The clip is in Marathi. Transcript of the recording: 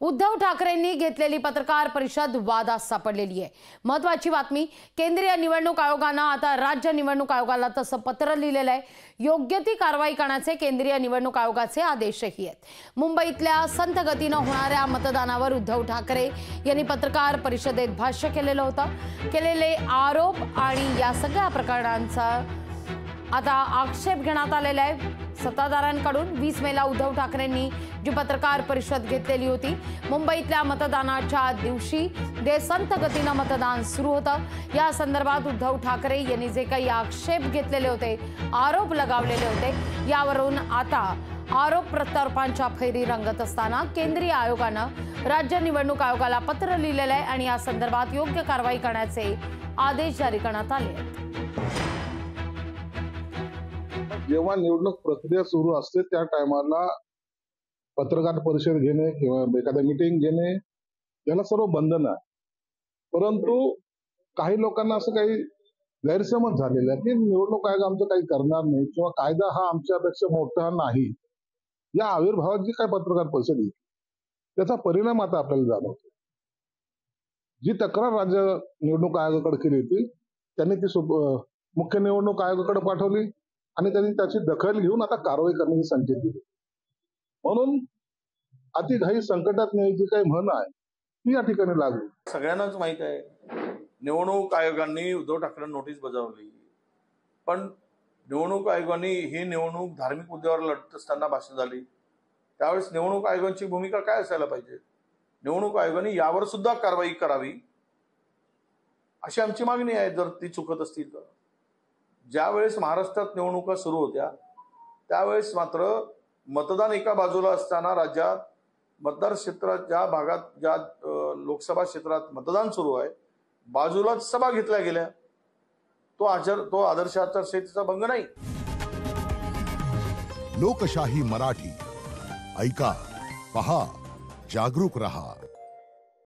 उद्धव ठाकरेंनी घेतलेली पत्रकार परिषद वादात सापडलेली आहे। महत्त्वाची बातमी, केंद्रीय निवडणूक आयोगाने आता राज्य निवडणूक आयोगाला तसं पत्र लिहिलेलं आहे। योग्य ती कारवाई करण्याचे केंद्रीय निवडणूक आयोगाचे आदेशही आहेत। मुंबईतल्या संथ गतीने होणाऱ्या मतदानावर उद्धव ठाकरे यांनी पत्रकार परिषदेत भाष्य केलेलं होतं। केलेले आरोप आणि या सगळ्या प्रकरणांचा आता आक्षेप घेण्यात आलेला आहे। सत्ताधाऱ्यांकडून 20 मेला उद्धव ठाकरेंनी जी पत्रकार परिषद घेतलेली होती, मुंबईतल्या मतदानाच्या दिवशी जे संत गतीने मतदान सुरू होतं, या संदर्भात उद्धव ठाकरे यांनी जे काही आक्षेप घेतलेले होते, आरोप लगावलेले होते, यावरून आता आरोप प्रत्यारोपांच्या फैरी रंगत असताना केंद्रीय आयोगाने राज्य निवडणूक आयोगाला पत्र लिहिलेलं आहे आणि या संदर्भात योग्य कारवाई करण्याचे आदेश जारी करण्यात आले आहेत। जेव्हा निवडणूक प्रक्रिया सुरू असते त्या टायमाला पत्रकार परिषद घेणे किंवा एखाद्या मीटिंग घेणे याला सर्व बंधन आहे। परंतु काही लोकांना असं काही गैरसमज झालेला आहे की निवडणूक आयोग आमचं काही करणार नाही किंवा कायदा हा आमच्यापेक्षा मोठा नाही, या आविर्भावात जी काय पत्रकार परिषद घेतली त्याचा परिणाम आता आपल्याला जाणवतो। जी तक्रार राज्य निवडणूक आयोगाकडे केली होती त्यांनी ती मुख्य निवडणूक आयोगाकडे पाठवली आणि त्यांनी त्याची दखल घेऊन आता कारवाई करण्याचे संकेत दिले। म्हणून अतिघाई संकटात न्यायची काही म्हण आहे ती या ठिकाणी लागली। सगळ्यांनाच माहित आहे निवडणूक आयोगाने उद्धव ठाकरेंना नोटीस बजावली, पण निवडणूक आयोगाने ही निवडणूक धार्मिक मुद्द्यावर लढत असताना भाषण झाली, त्यावेळेस निवडणूक आयोगाची भूमिका काय असायला पाहिजे? निवडणूक आयोगाने यावर सुद्धा कारवाई करावी अशी आमची मागणी आहे जर ती चुकत असतील तर। ज्यावेळेस महाराष्ट्रात निवडणुका सुरू होत्या त्यावेळेस मात्र मतदान एका बाजूला असताना राज्यात मतदार क्षेत्रात ज्या भागात ज्या लोकसभा क्षेत्रात मतदान सुरू आहे बाजूलाच सभा घेतल्या गेल्या। तो आदर्श आचारसंहितेचा भंग नाही। लोकशाही मराठी ऐका, पहा, जागरूक रहा।